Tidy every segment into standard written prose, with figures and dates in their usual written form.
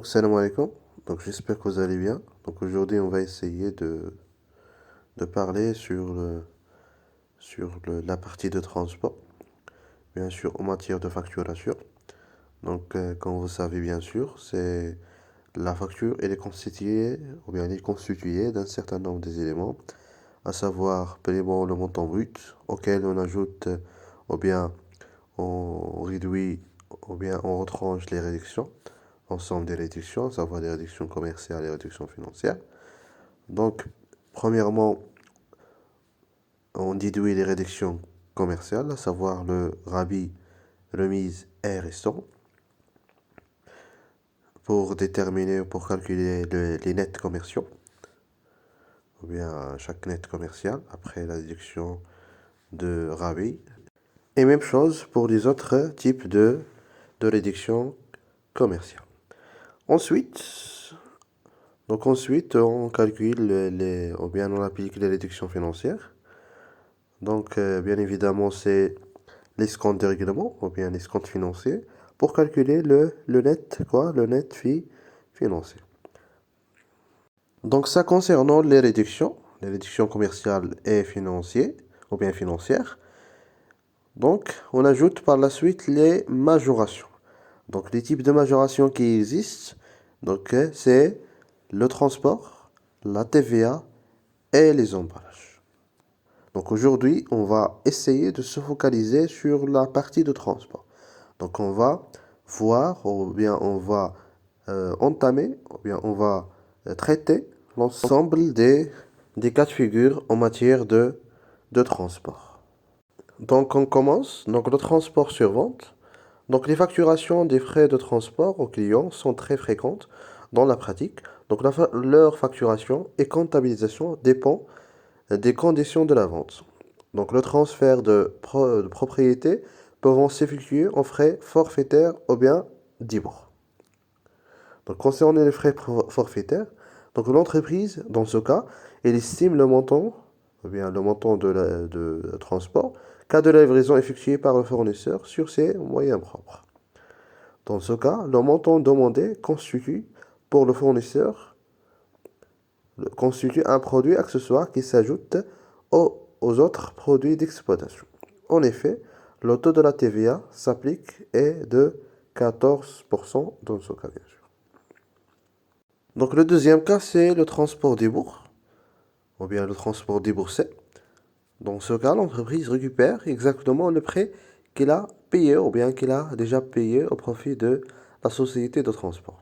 Salam alaikum. J'espère que vous allez bien. Aujourd'hui, on va essayer de parler la partie de transport, bien sûr, en matière de facturation. Comme vous savez, bien sûr, c'est la facture, elle est constituée, ou bien elle est constituée d'un certain nombre des éléments, à savoir, premièrement, le montant brut, auquel on ajoute, ou bien on réduit, ou bien on retranche les réductions, l'ensemble des réductions, à savoir les réductions commerciales et les réductions financières. Donc, premièrement, on déduit les réductions commerciales, à savoir le rabais, remise et restant, pour déterminer, pour calculer les nets commerciaux, ou bien chaque net commercial après la déduction de rabais. Et même chose pour les autres types de réductions commerciales. Ensuite, on calcule ou bien on applique les réductions financières. Bien évidemment, c'est l'escompte de règlement ou bien l'escompte financier pour calculer le net, le net financier. Donc, ça concernant les réductions commerciales et financières ou bien financières. Donc, on ajoute par la suite les majorations. Donc, les types de majorations qui existent, c'est le transport, la TVA et les emballages. Donc aujourd'hui, on va essayer de se focaliser sur la partie de transport. Donc on va voir, ou bien on va entamer, ou bien on va traiter l'ensemble des cas de figure en matière de transport. Donc on commence. Donc le transport sur vente. Donc les facturations des frais de transport aux clients sont très fréquentes dans la pratique. Leur facturation et comptabilisation dépend des conditions de la vente. Donc le transfert de propriété peuvent s'effectuer en frais forfaitaires ou bien libres. Donc concernant les frais forfaitaires, donc l'entreprise, dans ce cas, elle estime le montant, ou bien le montant de transport, cas de la livraison effectuée par le fournisseur sur ses moyens propres. Dans ce cas, le montant demandé pour le fournisseur constitue un produit accessoire qui s'ajoute aux autres produits d'exploitation. En effet, le taux de la TVA s'applique et de 14% dans ce cas, bien sûr. Donc le deuxième cas, c'est le transport débours, ou bien le transport déboursé. Dans ce cas, l'entreprise récupère exactement le prêt qu'il a payé ou bien qu'il a déjà payé au profit de la société de transport,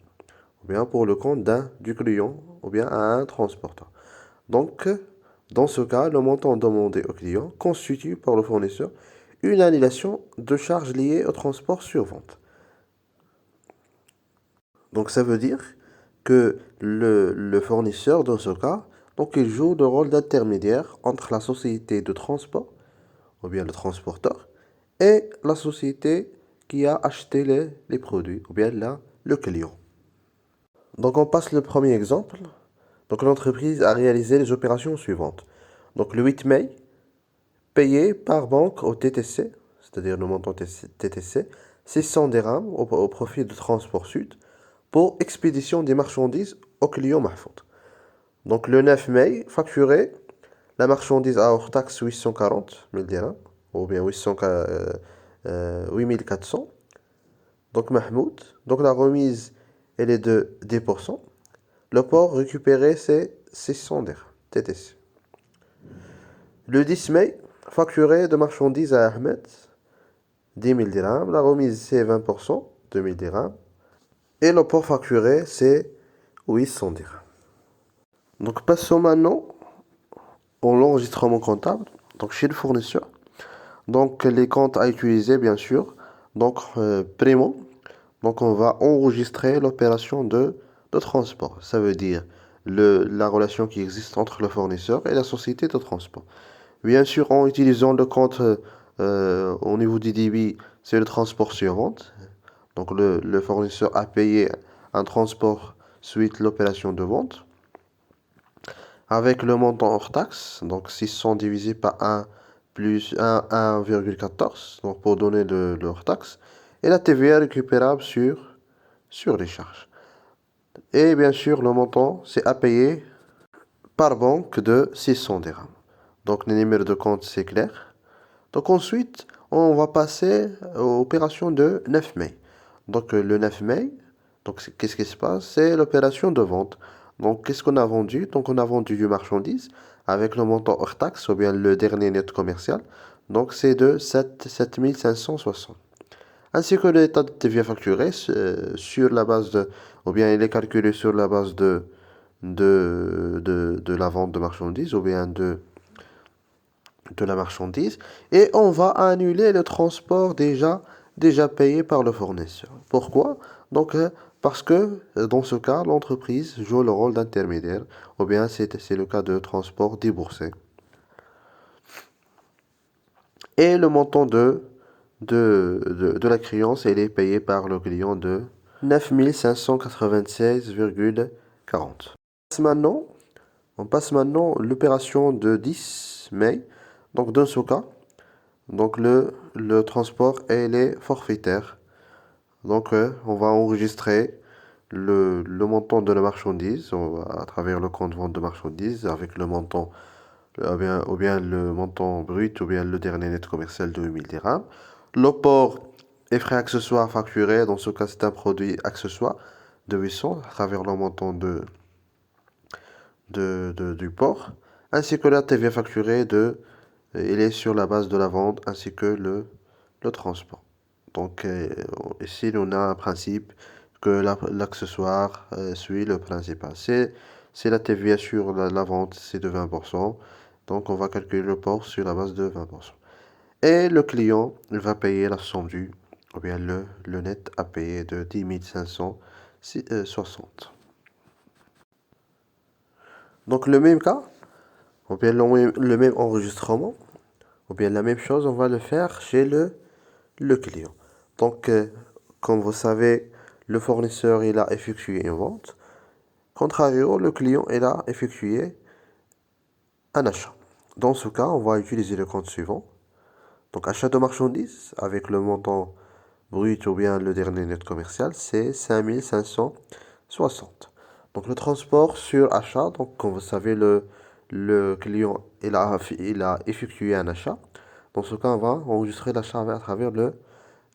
ou bien pour le compte du client, ou bien à un transporteur. Donc, dans ce cas, le montant demandé au client constitue par le fournisseur une annulation de charges liées au transport sur vente. Donc, ça veut dire que le fournisseur, dans ce cas, il joue le rôle d'intermédiaire entre la société de transport, ou bien le transporteur, et la société qui a acheté les produits, ou bien là, le client. Donc, on passe le premier exemple. Donc, l'entreprise a réalisé les opérations suivantes. Donc, le 8 mai, payé par banque au TTC, c'est-à-dire le montant TTC, 600 dirhams au profit de Transport Sud pour expédition des marchandises au client Mahfoud. Donc le 9 mai, facturé la marchandise à hors taxe 840 000 dirhams, ou bien 8400. Donc Mahmoud, donc la remise, elle est de 10%. Le port récupéré, c'est 600 dirhams, TTC. Le 10 mai, facturé de marchandises à Ahmed, 10 000 dirhams. La remise, c'est 20%, 2 000 dirhams. Et le port facturé, c'est 800 dirhams. Donc, passons maintenant au l'enregistrement comptable. Donc, chez le fournisseur. Donc, les comptes à utiliser, bien sûr. Donc, primo. Donc, on va enregistrer l'opération de transport. Ça veut dire la relation qui existe entre le fournisseur et la société de transport. Bien sûr, en utilisant le compte au niveau du débit, c'est le transport sur vente. Donc le fournisseur a payé un transport suite l'opération de vente avec le montant hors taxe. Donc 600 divisé par 1 plus 1,14 donc pour donner le hors taxe. Et la TVA récupérable sur les charges. Et bien sûr, le montant, c'est à payer par banque de 600 dirhams. Donc, le numéro de compte, c'est clair. Donc, ensuite, on va passer aux opérations de 9 mai. Donc, le 9 mai, donc, qu'est-ce qui se passe? C'est l'opération de vente. Donc, qu'est-ce qu'on a vendu? Donc, on a vendu du marchandise avec le montant hors taxe, ou bien le dernier net commercial. Donc, c'est de 7560. Ainsi que l'état de TVA facturé sur la base de, ou bien il est calculé sur la base de la vente de marchandises, ou bien de la marchandise, et on va annuler le transport déjà payé par le fournisseur. Pourquoi? Donc, parce que dans ce cas, l'entreprise joue le rôle d'intermédiaire, ou bien c'est le cas de transport déboursé. Et le montant de la créance, elle est payé par le client de 9596,40. Maintenant, on passe maintenant l'opération de 10 mai. Donc, dans ce cas, donc le transport, elle est forfaitaire. Donc, on va enregistrer le montant de la marchandise à travers le compte vente de marchandises avec le montant, ou bien le montant brut, ou bien le dernier net commercial de 8000 dirhams. Le port et frais accessoires facturés, dans ce cas, c'est un produit accessoire de 800 à travers le montant du port, ainsi que la TVA facturée il est sur la base de la vente, ainsi que le transport. Donc, ici, on a un principe que l'accessoire suit le principal. C'est la TVA sur la vente, c'est de 20%. Donc, on va calculer le port sur la base de 20%. Et le client, il va payer la somme due, ou bien le net à payer de 10 560. Donc, le même cas, ou bien le même enregistrement, ou bien la même chose, on va le faire chez le client. Donc, comme vous savez, le fournisseur, il a effectué une vente. Contrario, le client, il a effectué un achat. Dans ce cas, on va utiliser le compte suivant. Donc, achat de marchandises avec le montant brut ou bien le dernier net commercial, c'est 5560. Donc, le transport sur achat, donc, comme vous savez, le client, il a effectué un achat. Dans ce cas, on va enregistrer l'achat à travers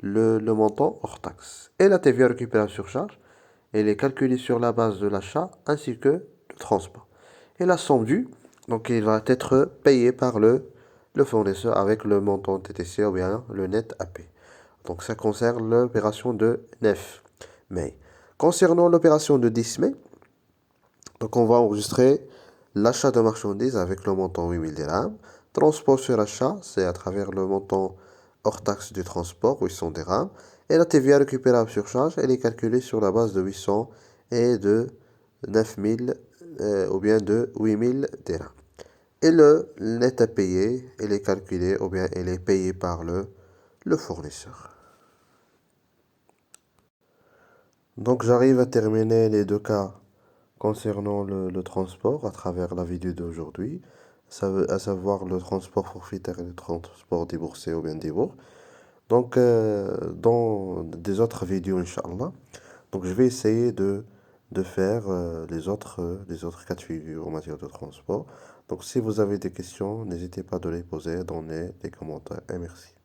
le montant hors taxe. Et la TVA récupérée à surcharge, elle est calculée sur la base de l'achat ainsi que le transport. Et la somme due, donc il va être payé par le fournisseur avec le montant TTC ou bien le net AP. Donc ça concerne l'opération de 9 mai. Concernant l'opération de 10 mai, donc on va enregistrer l'achat de marchandises avec le montant 8000 dirhams. Transport sur achat, c'est à travers le montant hors taxe du transport, 800 dirhams. Et la TVA récupérable sur charge, elle est calculée sur la base de 800 et de 9000 ou bien de 8000 dirhams. Et le net à payer, elle est calculé ou bien elle est payée par le fournisseur. Donc j'arrive à terminer les deux cas concernant le transport à travers la vidéo d'aujourd'hui, à savoir le transport forfaitaire et le transport déboursé ou bien débours. Donc, dans des autres vidéos, Inch'Allah, donc je vais essayer de faire les autres cas de figure en matière de transport. Donc, si vous avez des questions, n'hésitez pas à les poser dans les commentaires. Et merci.